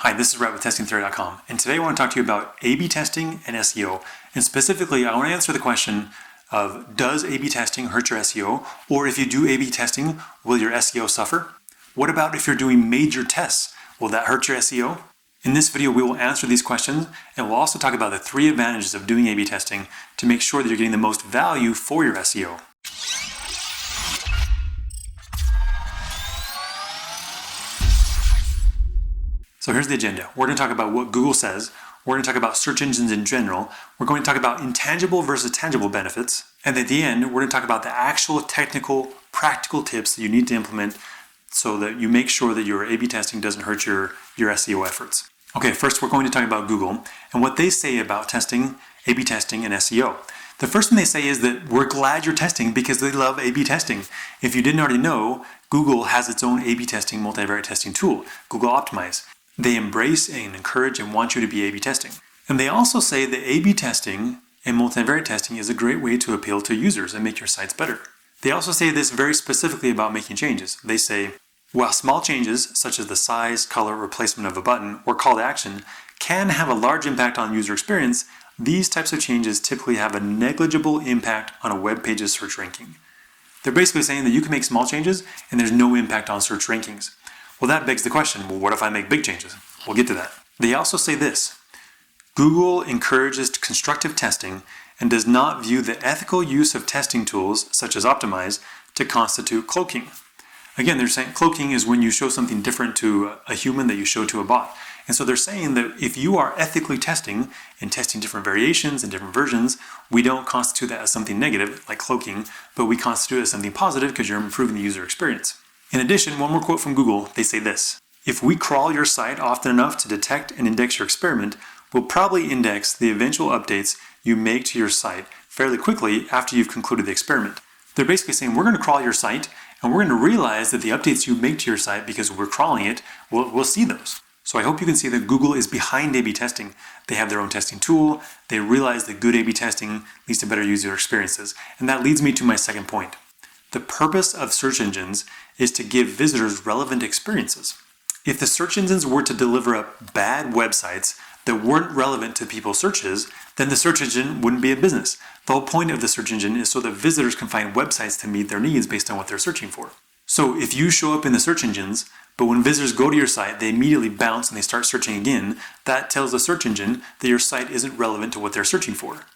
Hi, this is Brett with TestingTheory.com, and today I want to talk to you about A/B testing and SEO. And specifically, I want to answer the question of, does A/B testing hurt your SEO? Or if you do A/B testing, will your SEO suffer? What about if you're doing major tests? Will that hurt your SEO? In this video, we will answer these questions, and we'll also talk about the 3 advantages of doing A/B testing to make sure that you're getting the most value for your SEO. So here's the agenda. We're going to talk about what Google says. We're going to talk about search engines in general. We're going to talk about intangible versus tangible benefits. And at the end, we're going to talk about the actual technical, practical tips that you need to implement so that you make sure that your A/B testing doesn't hurt your SEO efforts. Okay, first we're going to talk about Google and what they say about testing, A/B testing, and SEO. The first thing they say is that we're glad you're testing because they love A/B testing. If you didn't already know, Google has its own A/B testing, multivariate testing tool, Google Optimize. They embrace and encourage and want you to be A/B testing. And they also say that A/B testing and multivariate testing is a great way to appeal to users and make your sites better. They also say this very specifically about making changes. They say, while small changes, such as the size, color, or placement of a button or call to action, can have a large impact on user experience, these types of changes typically have a negligible impact on a web page's search ranking. They're basically saying that you can make small changes and there's no impact on search rankings. Well, that begs the question, well, what if I make big changes? We'll get to that. They also say this: Google encourages constructive testing and does not view the ethical use of testing tools, such as Optimize, to constitute cloaking. Again, they're saying cloaking is when you show something different to a human that you show to a bot. And so they're saying that if you are ethically testing and testing different variations and different versions, we don't constitute that as something negative, like cloaking, but we constitute it as something positive because you're improving the user experience. In addition, one more quote from Google, they say this: if we crawl your site often enough to detect and index your experiment, we'll probably index the eventual updates you make to your site fairly quickly after you've concluded the experiment. They're basically saying we're going to crawl your site and we're going to realize that the updates you make to your site because we're crawling it, we'll see those. So I hope you can see that Google is behind A/B testing. They have their own testing tool. They realize that good A/B testing leads to better user experiences. And that leads me to my second point. The purpose of search engines is to give visitors relevant experiences. If the search engines were to deliver up bad websites that weren't relevant to people's searches, then the search engine wouldn't be a business. The whole point of the search engine is so that visitors can find websites to meet their needs based on what they're searching for. So if you show up in the search engines, but when visitors go to your site, they immediately bounce and they start searching again, that tells the search engine that your site isn't relevant to what they're searching for.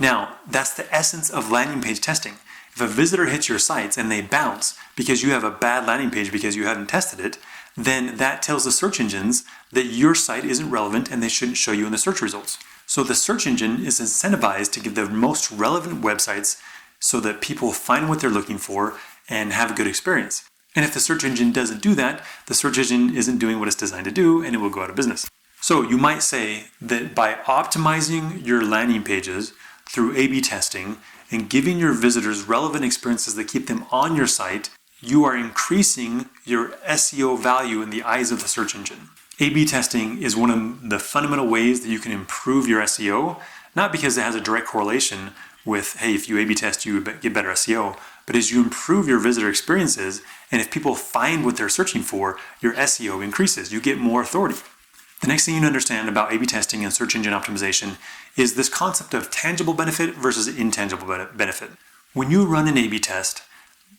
Now, that's the essence of landing page testing. If a visitor hits your sites and they bounce because you have a bad landing page because you haven't tested it, then that tells the search engines that your site isn't relevant and they shouldn't show you in the search results. So the search engine is incentivized to give the most relevant websites so that people find what they're looking for and have a good experience. And if the search engine doesn't do that, the search engine isn't doing what it's designed to do and it will go out of business. So you might say that by optimizing your landing pages through A/B testing and giving your visitors relevant experiences that keep them on your site, you are increasing your SEO value in the eyes of the search engine. A/B testing is one of the fundamental ways that you can improve your SEO, not because it has a direct correlation with, hey, if you A/B test, you get better SEO, but as you improve your visitor experiences, and if people find what they're searching for, your SEO increases. You get more authority. The next thing you need to understand about A/B testing and search engine optimization is this concept of tangible benefit versus intangible benefit. When you run an A/B test,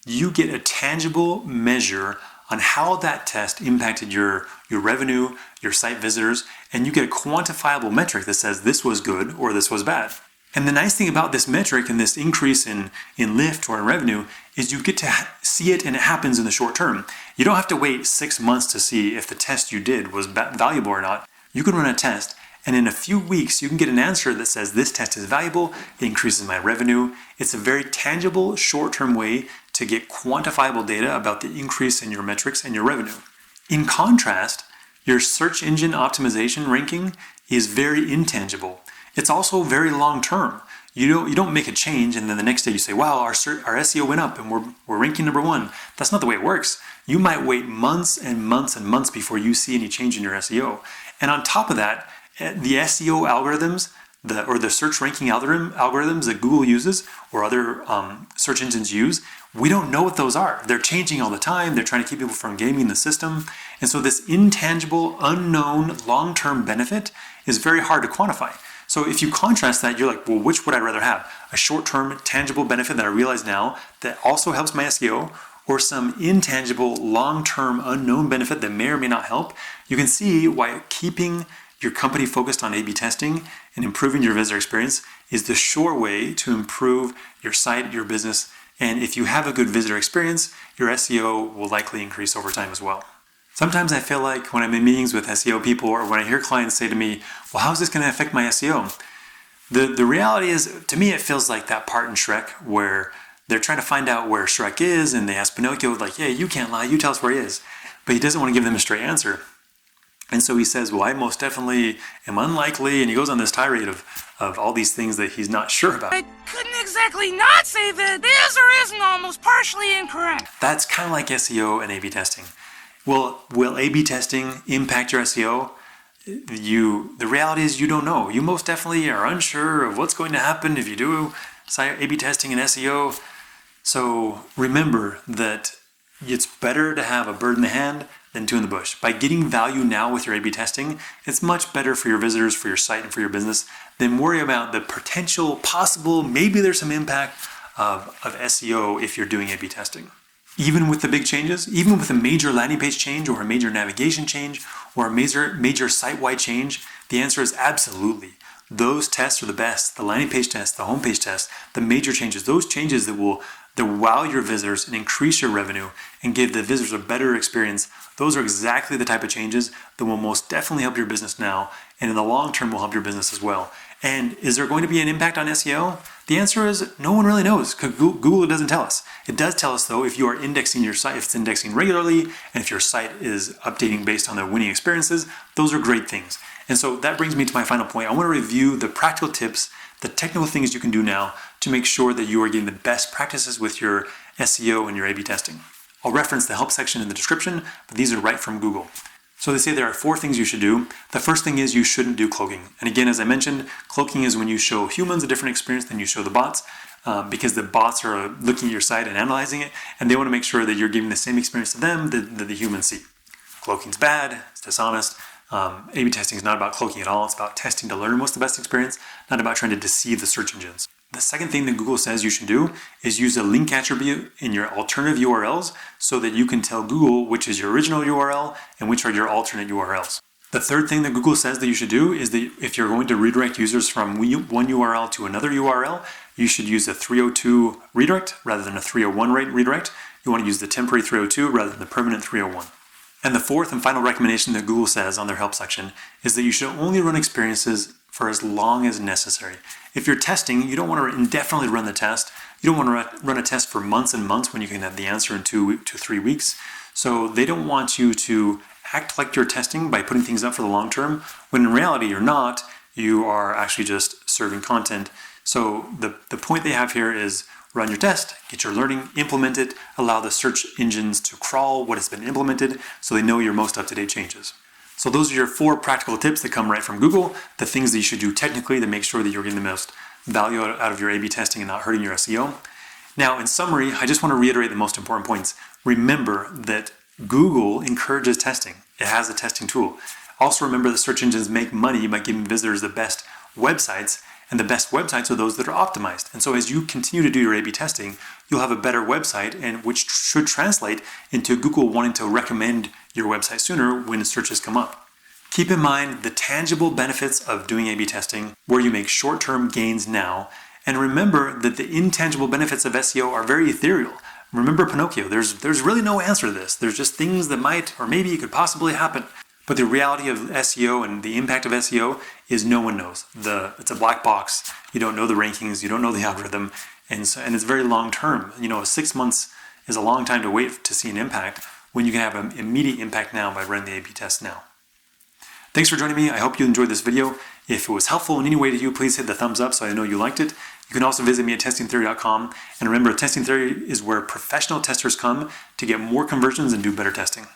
you get a tangible measure on how that test impacted your revenue, your site visitors, and you get a quantifiable metric that says this was good or this was bad. And the nice thing about this metric and this increase in lift or in revenue is you get to see it and it happens in the short term. You don't have to wait 6 months to see if the test you did was valuable or not. You can run a test and in a few weeks you can get an answer that says this test is valuable, it increases my revenue. It's a very tangible short-term way to get quantifiable data about the increase in your metrics and your revenue. In contrast, your search engine optimization ranking is very intangible. It's also very long-term. You don't make a change and then the next day you say, wow, our SEO went up and we're ranking number 1. That's not the way it works. You might wait months and months and months before you see any change in your SEO. And on top of that, the SEO algorithms, the search ranking algorithms that Google uses or other search engines use, we don't know what those are. They're changing all the time. They're trying to keep people from gaming the system. And so this intangible, unknown, long-term benefit is very hard to quantify. So if you contrast that, you're like, well, which would I rather have? A short-term, tangible benefit that I realize now that also helps my SEO, or some intangible, long-term, unknown benefit that may or may not help? You can see why keeping your company focused on A/B testing and improving your visitor experience is the sure way to improve your site, your business, and if you have a good visitor experience, your SEO will likely increase over time as well. Sometimes I feel like when I'm in meetings with SEO people or when I hear clients say to me, well, how's this going to affect my SEO? The reality is, to me, it feels like that part in Shrek where they're trying to find out where Shrek is and they ask Pinocchio, like, yeah, you can't lie, you tell us where he is. But he doesn't want to give them a straight answer. And so he says, well, I most definitely am unlikely, and he goes on this tirade of all these things that he's not sure about. I couldn't exactly not say that is or isn't almost partially incorrect. That's kind of like SEO and A/B testing. Well, will A/B testing impact your SEO? The reality is you don't know. You most definitely are unsure of what's going to happen if you do A/B testing and SEO. So remember that it's better to have a bird in the hand than two in the bush. By getting value now with your A/B testing, it's much better for your visitors, for your site, and for your business than worry about the potential, possible, maybe there's some impact of SEO if you're doing A/B testing. Even with the big changes, even with a major landing page change or a major navigation change or a major site-wide change, the answer is absolutely. Those tests are the best. The landing page test, the homepage test, the major changes, those changes that will wow your visitors and increase your revenue and give the visitors a better experience, those are exactly the type of changes that will most definitely help your business now and in the long term will help your business as well. And is there going to be an impact on SEO? The answer is no one really knows because Google doesn't tell us. It does tell us though if you are indexing your site, if it's indexing regularly, and if your site is updating based on the winning experiences, those are great things. And so that brings me to my final point. I want to review the practical tips, the technical things you can do now to make sure that you are getting the best practices with your SEO and your A/B testing. I'll reference the help section in the description, but these are right from Google. So they say there are 4 things you should do. The first thing is you shouldn't do cloaking. And again, as I mentioned, cloaking is when you show humans a different experience than you show the bots, because the bots are looking at your site and analyzing it, and they want to make sure that you're giving the same experience to them that the humans see. Cloaking's bad, it's dishonest. A/B testing is not about cloaking at all. It's about testing to learn what's the best experience, not about trying to deceive the search engines. The second thing that Google says you should do is use a link attribute in your alternative URLs so that you can tell Google which is your original URL and which are your alternate URLs. The third thing that Google says that you should do is that if you're going to redirect users from one URL to another URL, you should use a 302 redirect rather than a 301 redirect. You want to use the temporary 302 rather than the permanent 301. And the fourth and final recommendation that Google says on their help section is that you should only run experiences for as long as necessary. If you're testing, you don't want to indefinitely run the test. You don't want to run a test for months and months when you can have the answer in 2 to 3 weeks. So they don't want you to act like you're testing by putting things up for the long term, when in reality you're not. You are actually just serving content. So the point they have here is run your test, get your learning, implement it, allow the search engines to crawl what has been implemented so they know your most up-to-date changes. So those are your 4 practical tips that come right from Google, the things that you should do technically to make sure that you're getting the most value out of your A/B testing and not hurting your SEO. Now, in summary, I just want to reiterate the most important points. Remember that Google encourages testing. It has a testing tool. Also remember that search engines make money by giving visitors the best websites, and the best websites are those that are optimized. And so as you continue to do your A/B testing, you'll have a better website, and which should translate into Google wanting to recommend your website sooner when searches come up. Keep in mind the tangible benefits of doing A/B testing, where you make short-term gains now, and remember that the intangible benefits of SEO are very ethereal. Remember Pinocchio, there's really no answer to this. There's just things that might or maybe could possibly happen. But the reality of SEO and the impact of SEO is no one knows. It's a black box. You don't know the rankings. You don't know the algorithm. And it's very long term. 6 months is a long time to wait to see an impact when you can have an immediate impact now by running the A/B test now. Thanks for joining me. I hope you enjoyed this video. If it was helpful in any way to you, please hit the thumbs up so I know you liked it. You can also visit me at testingtheory.com. And remember, Testing Theory is where professional testers come to get more conversions and do better testing.